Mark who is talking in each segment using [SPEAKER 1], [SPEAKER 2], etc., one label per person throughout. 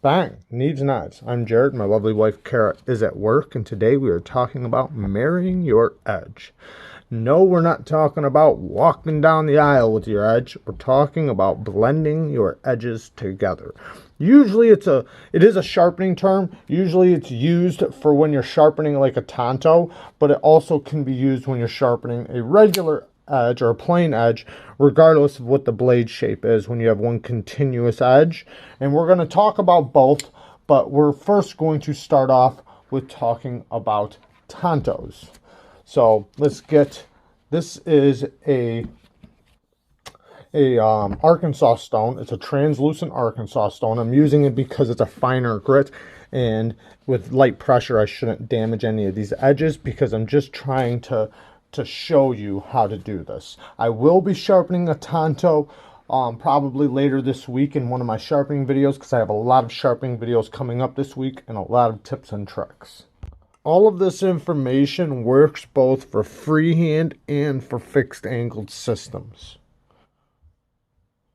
[SPEAKER 1] Bang! Neeves Knives. I'm Jared. My lovely wife CARHARTT is at work, and today we are talking about marrying your edge. No, we're not talking about walking down the aisle with your edge. We're talking about blending your edges together. Usually it is a sharpening term. Usually it's used for when you're sharpening like a Tanto, but it also can be used when you're sharpening a regular edge or a plain edge, regardless of what the blade shape is, when you have one continuous edge. And we're going to talk about both, but we're first going to start off with talking about Tantos. So let's get, this is a Arkansas stone. It's a translucent Arkansas stone. I'm using it because it's a finer grit, and with light pressure I shouldn't damage any of these edges, because I'm just trying to show you how to do this. I will be sharpening a Tanto probably later this week in one of my sharpening videos, because I have a lot of sharpening videos coming up this week and a lot of tips and tricks. All of this information works both for freehand and for fixed angled systems.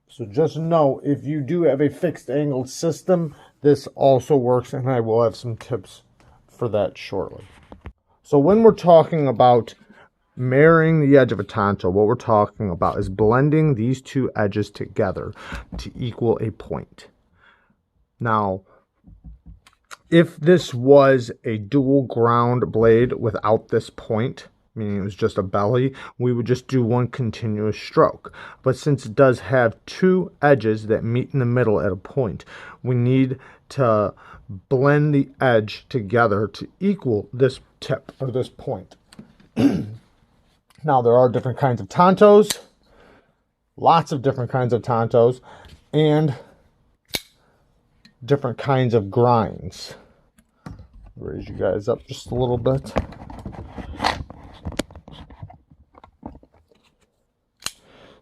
[SPEAKER 1] So just know, if you do have a fixed angled system, this also works, and I will have some tips for that shortly. So when we're talking about marrying the edge of a Tanto, what we're talking about is blending these two edges together to equal a point. Now, if this was a dual ground blade without this point, meaning it was just a belly, we would just do one continuous stroke. But since it does have two edges that meet in the middle at a point, we need to blend the edge together to equal this tip or this point. Now, there are different kinds of Tantos, lots of different kinds of Tantos, and different kinds of grinds. Raise you guys up just a little bit.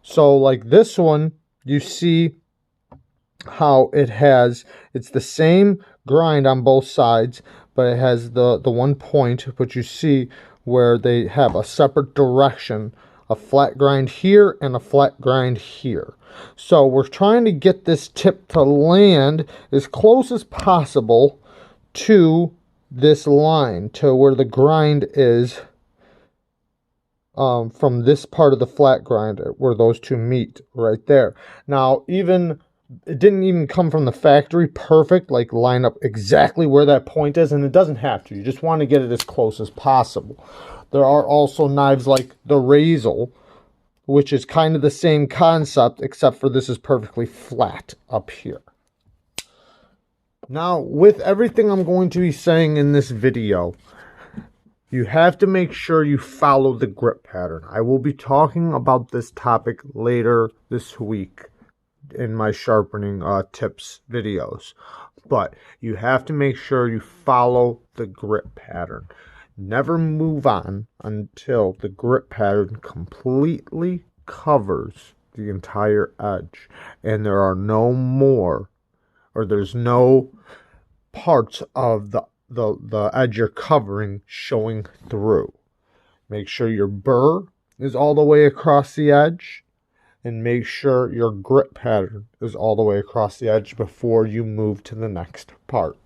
[SPEAKER 1] So like this one, you see how it's the same grind on both sides, but it has the one point, but you see where they have a separate direction, a flat grind here and a flat grind here. So we're trying to get this tip to land as close as possible to this line, to where the grind is from this part of the flat grind, where those two meet right there. Now, it didn't even come from the factory perfect, like line up exactly where that point is, and it doesn't have to. You just want to get it as close as possible. There are also knives like the Razel, which is kind of the same concept, except for this is perfectly flat up here. Now, with everything I'm going to be saying in this video, you have to make sure you follow the grip pattern. I will be talking about this topic later this week in my sharpening tips videos, but you have to make sure you follow the grip pattern. Never move on until the grip pattern completely covers the entire edge, and there are no more, or there's no parts of the edge you're covering showing through. Make sure your burr is all the way across the edge, and make sure your grip pattern is all the way across the edge before you move to the next part.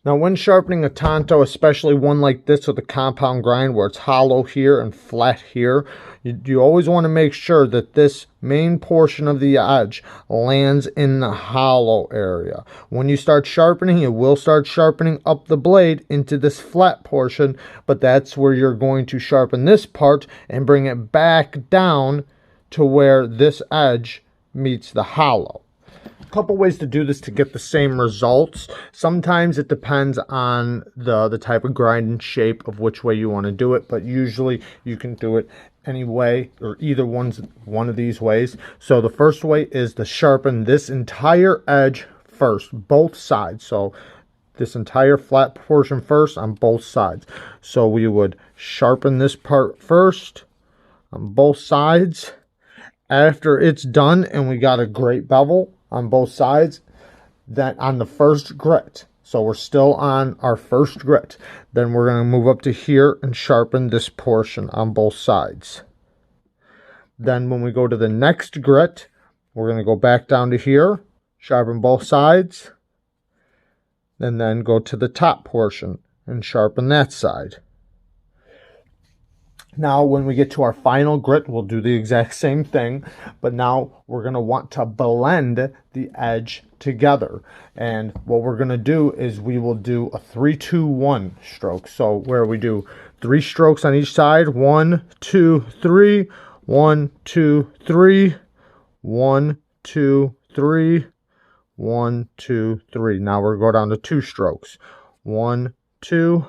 [SPEAKER 1] Now, when sharpening a Tanto, especially one like this with a compound grind where it's hollow here and flat here, you always want to make sure that this main portion of the edge lands in the hollow area. When you start sharpening, you will start sharpening up the blade into this flat portion, but that's where you're going to sharpen this part and bring it back down to where this edge meets the hollow. A couple ways to do this to get the same results. Sometimes it depends on the type of grind and shape of which way you want to do it, but usually you can do it any way, or either one of these ways. So the first way is to sharpen this entire edge first, both sides. So this entire flat portion first on both sides. So we would sharpen this part first on both sides. After it's done and we got a great bevel on both sides, that on the first grit, so we're still on our first grit, then we're going to move up to here and sharpen this portion on both sides. Then when we go to the next grit, we're going to go back down to here, sharpen both sides, and then go to the top portion and sharpen that side. Now, when we get to our final grit, we'll do the exact same thing, but now we're going to want to blend the edge together. And what we're going to do is we will do a 3-2-1 stroke. So where we do 3 strokes on each side, 1, 2, 3, 1, 2, 3, 1, 2, 3, 1, 2, 3. Now we're going to go down to 2 strokes. 1, 2,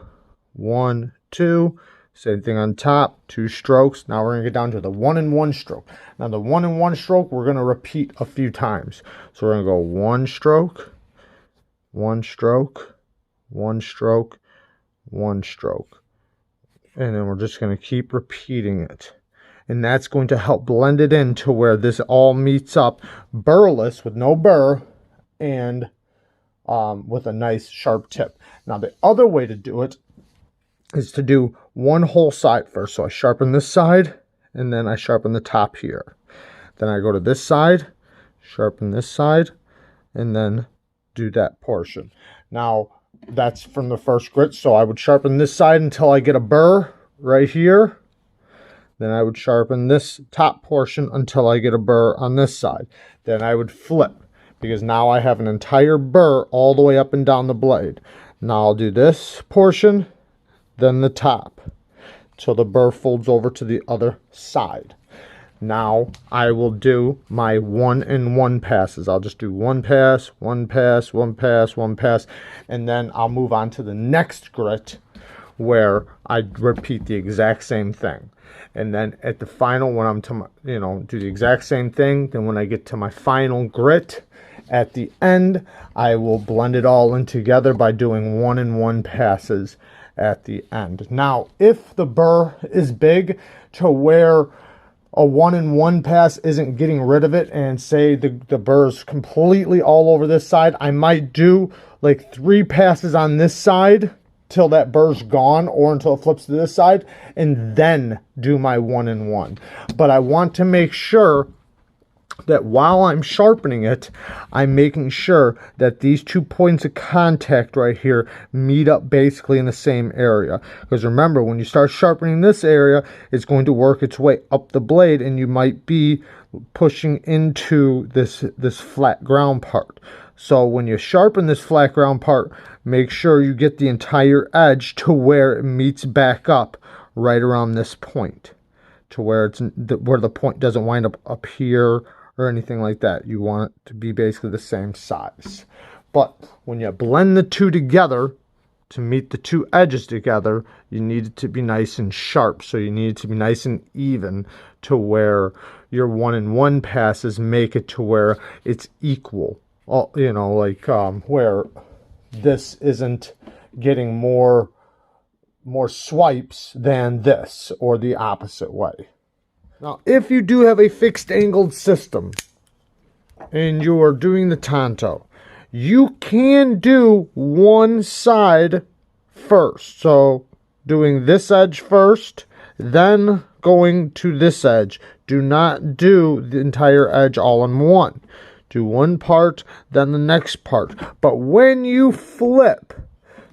[SPEAKER 1] 1, 2. Same thing on top, 2 strokes. Now we're going to get down to the 1 and 1 stroke. Now the 1 and 1 stroke, we're going to repeat a few times. So we're going to go 1 stroke, 1 stroke, 1 stroke, 1 stroke. And then we're just going to keep repeating it. And that's going to help blend it in to where this all meets up burless with no burr and with a nice sharp tip. Now the other way to do it is to do one whole side first. So I sharpen this side, and then I sharpen the top here. Then I go to this side, sharpen this side, and then do that portion. Now, that's from the first grit, so I would sharpen this side until I get a burr right here. Then I would sharpen this top portion until I get a burr on this side. Then I would flip, because now I have an entire burr all the way up and down the blade. Now I'll do this portion, then the top, so the burr folds over to the other side. Now I will do my 1 and 1 passes. I'll just do 1 pass, 1 pass, 1 pass, 1 pass, and then I'll move on to the next grit where I repeat the exact same thing. And then at the final, when I'm to do the exact same thing, then when I get to my final grit at the end, I will blend it all in together by doing 1 and 1 passes at the end. Now, if the burr is big to where a 1 and 1 pass isn't getting rid of it, and say the burr is completely all over this side, I might do like 3 passes on this side till that burr's gone, or until it flips to this side, and then do my 1 and 1. But I want to make sure that while I'm sharpening it, I'm making sure that these 2 points of contact right here meet up basically in the same area. Because remember, when you start sharpening this area, it's going to work its way up the blade, and you might be pushing into this flat ground part. So when you sharpen this flat ground part, make sure you get the entire edge to where it meets back up right around this point, to where the point doesn't wind up here or anything like that. You want it to be basically the same size. But when you blend the 2 together to meet the 2 edges together, you need it to be nice and sharp. So you need it to be nice and even to where your 1 and 1 passes make it to where it's equal. Where this isn't getting more swipes than this, or the opposite way. Now, if you do have a fixed angled system and you are doing the Tanto, you can do one side first. So doing this edge first, then going to this edge. Do not do the entire edge all in one. Do one part, then the next part. But when you flip,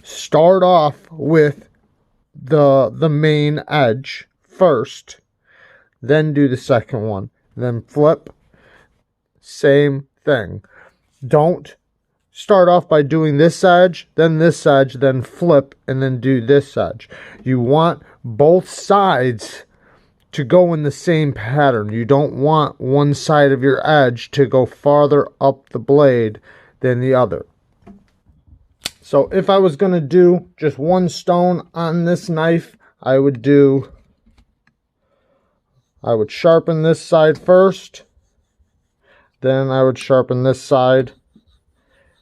[SPEAKER 1] start off with the main edge first, then do the second one, then flip. Same thing. Don't start off by doing this edge, then flip, and then do this edge. You want both sides to go in the same pattern. You don't want one side of your edge to go farther up the blade than the other. So if I was going to do just one stone on this knife, I would sharpen this side first, then I would sharpen this side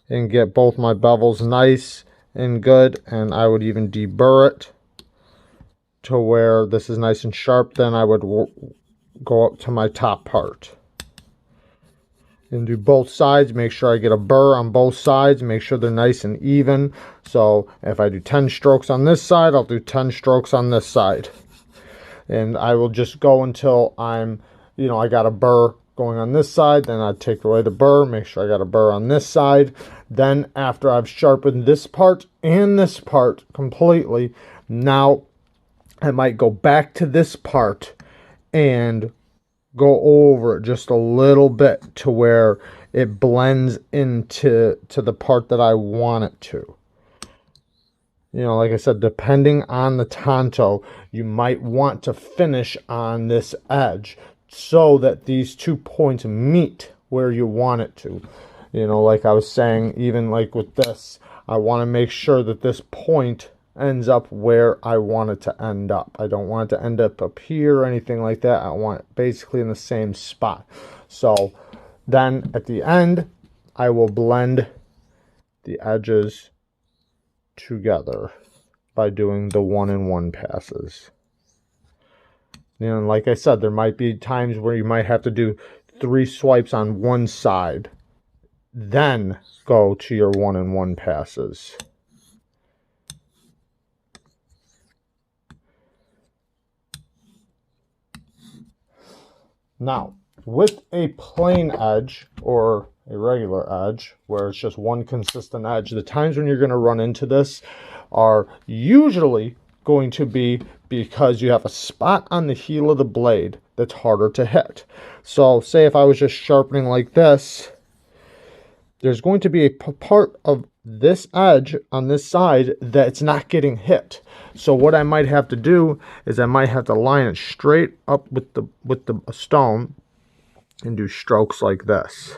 [SPEAKER 1] and get both my bevels nice and good, and I would even deburr it to where this is nice and sharp. Then I would go up to my top part and do both sides. Make sure I get a burr on both sides, make sure they're nice and even. So if I do 10 strokes on this side, I'll do 10 strokes on this side, and I will just go until I got a burr going on this side. Then I'd take away the burr, make sure I got a burr on this side. Then after I've sharpened this part and this part completely, now I might go back to this part and go over it just a little bit to where it blends into the part that I want it to. You know, like I said, depending on the Tanto, you might want to finish on this edge so that these 2 points meet where you want it to. You know, like I was saying, even like with this, I want to make sure that this point ends up where I want it to end up. I don't want it to end up here or anything like that. I want it basically in the same spot. So then at the end, I will blend the edges together by doing the 1-in-1 passes. You know, like I said, there might be times where you might have to do 3 swipes on one side, then go to your 1-in-1 passes. Now, with a plain edge or a regular edge where it's just one consistent edge, the times when you're going to run into this are usually going to be because you have a spot on the heel of the blade that's harder to hit. So say if I was just sharpening like this, there's going to be a part of this edge on this side that's not getting hit. So what I might have to do is I might have to line it straight up with the stone and do strokes like this.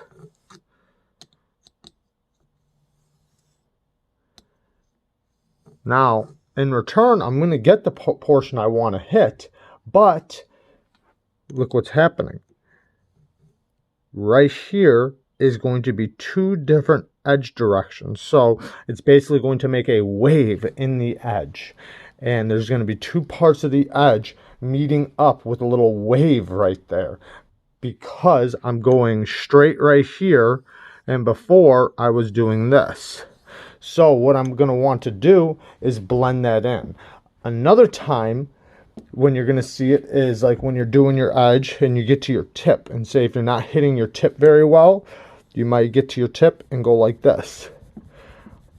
[SPEAKER 1] Now, in return, I'm going to get the portion I want to hit, but look what's happening. Right here is going to be 2 different edge directions. So it's basically going to make a wave in the edge. And there's going to be 2 parts of the edge meeting up with a little wave right there, because I'm going straight right here, and before I was doing this. So what I'm going to want to do is blend that in. Another time when you're going to see it is like when you're doing your edge and you get to your tip, and say if you're not hitting your tip very well, you might get to your tip and go like this.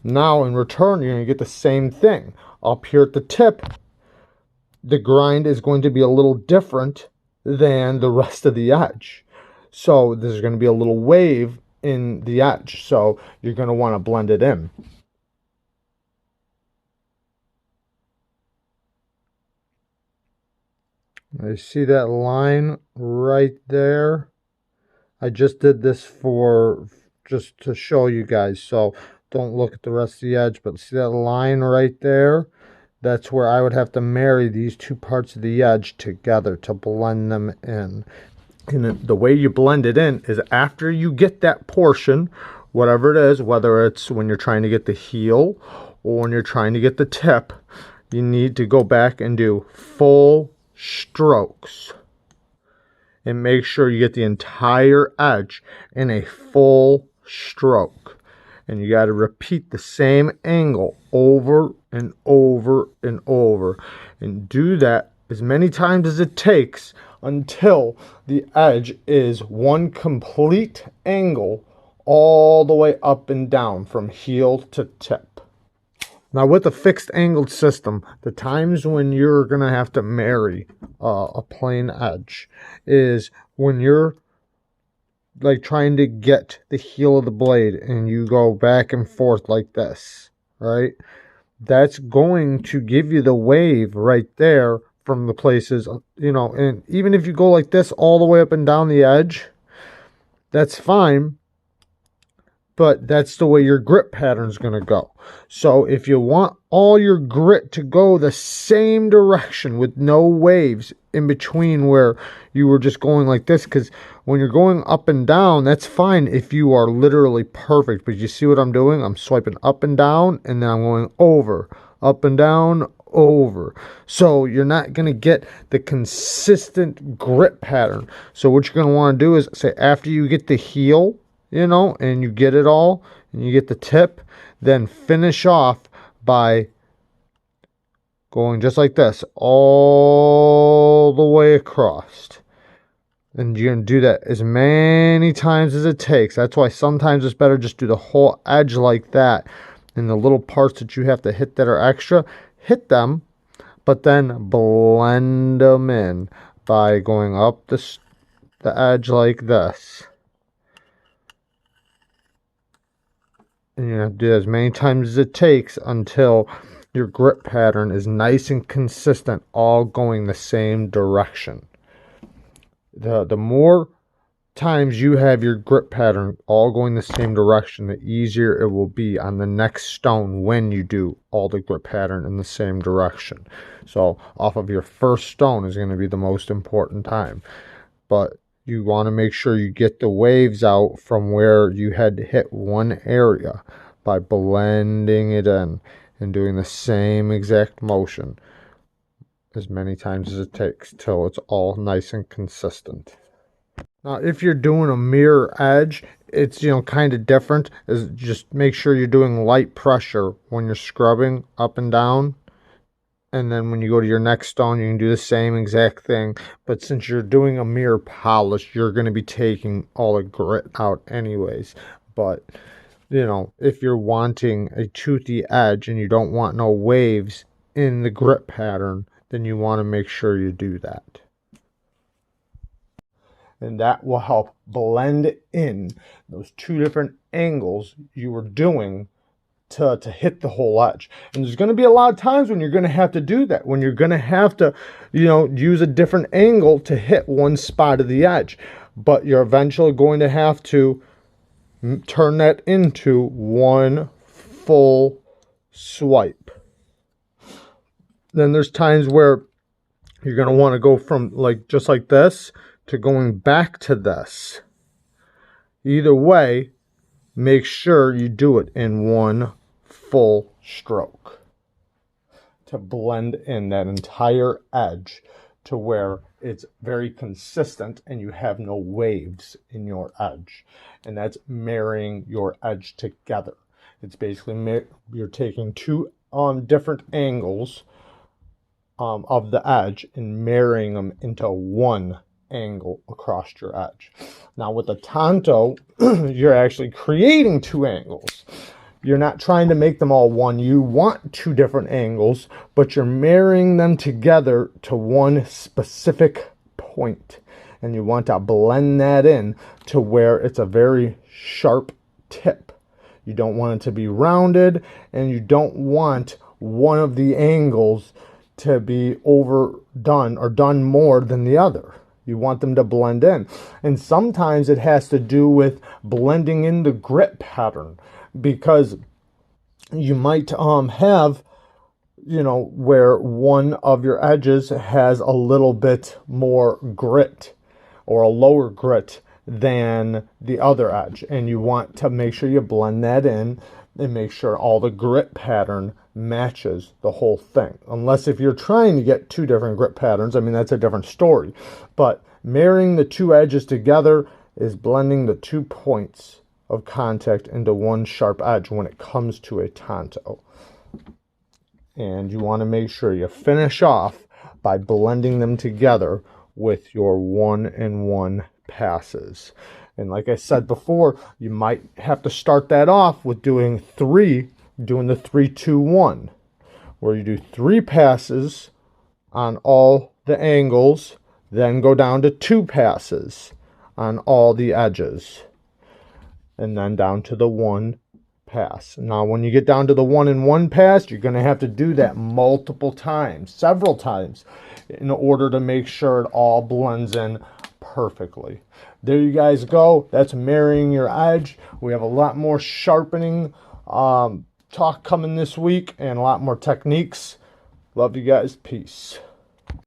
[SPEAKER 1] Now in return, you're going to get the same thing. Up here at the tip, the grind is going to be a little different than the rest of the edge. So there's going to be a little wave in the edge. So you're going to want to blend it in. I see that line right there. I just did this just to show you guys, so don't look at the rest of the edge, but see that line right there? That's where I would have to marry these 2 parts of the edge together to blend them in. And the way you blend it in is after you get that portion, whatever it is, whether it's when you're trying to get the heel or when you're trying to get the tip, you need to go back and do full strokes. And make sure you get the entire edge in a full stroke. And you got to repeat the same angle over and over and over. And do that as many times as it takes until the edge is one complete angle all the way up and down from heel to tip. Now with a fixed angled system, the times when you're going to have to marry a plain edge is when you're like trying to get the heel of the blade and you go back and forth like this, right? That's going to give you the wave right there from the places, you know, and even if you go like this all the way up and down the edge, that's fine. But that's the way your grip pattern is going to go. So if you want all your grit to go the same direction with no waves in between where you were just going like this, because when you're going up and down, that's fine if you are literally perfect. But you see what I'm doing? I'm swiping up and down, and then I'm going over, up and down, over. So you're not going to get the consistent grip pattern. So what you're going to want to do is say after you get the heel, you know, and you get it all, and you get the tip, then finish off by going just like this, all the way across. And you're going to do that as many times as it takes. That's why sometimes it's better just do the whole edge like that. And the little parts that you have to hit that are extra, hit them, but then blend them in by going up the edge like this. And you're going to do that as many times as it takes until your grip pattern is nice and consistent, all going the same direction. The more times you have your grip pattern all going the same direction, the easier it will be on the next stone when you do all the grip pattern in the same direction. So off of your first stone is going to be the most important time. But you want to make sure you get the waves out from where you had to hit one area by blending it in and doing the same exact motion as many times as it takes till it's all nice and consistent. Now, if you're doing a mirror edge, it's, kind of different. Is just make sure you're doing light pressure when you're scrubbing up and down. And then when you go to your next stone, you can do the same exact thing. But since you're doing a mirror polish, you're going to be taking all the grit out anyways. But, if you're wanting a toothy edge and you don't want no waves in the grip pattern, then you want to make sure you do that. And that will help blend in those two different angles you were doing to hit the whole edge. And there's going to be a lot of times when you're going to have to do that, when you're going to have to, use a different angle to hit one spot of the edge. But you're eventually going to have to turn that into one full swipe. Then there's times where you're going to want to go from just like this to going back to this. Either way, make sure you do it in one full stroke to blend in that entire edge to where it's very consistent and you have no waves in your edge. And that's marrying your edge together. It's basically you're taking two different angles of the edge and marrying them into one angle across your edge. Now with the Tanto, you're actually creating two angles. You're not trying to make them all one. You want two different angles, but you're marrying them together to one specific point. And you want to blend that in to where it's a very sharp tip. You don't want it to be rounded, and you don't want one of the angles to be overdone or done more than the other. You want them to blend in. And sometimes it has to do with blending in the grit pattern, because you might have, where one of your edges has a little bit more grit or a lower grit than the other edge. And you want to make sure you blend that in and make sure all the grit pattern matches the whole thing. Unless if you're trying to get two different grit patterns, I mean, that's a different story. But marrying the two edges together is blending the 2 points of contact into one sharp edge when it comes to a Tanto. And you want to make sure you finish off by blending them together with your 1-in-1 passes. And like I said before, you might have to start that off with doing the 3-2-1, where you do 3 passes on all the angles, then go down to 2 passes on all the edges, and then down to the 1 pass. Now, when you get down to the 1-in-1 pass, you're going to have to do that multiple times, several times, in order to make sure it all blends in perfectly. There you guys go. That's marrying your edge. We have a lot more sharpening talk coming this week and a lot more techniques. Love you guys. Peace.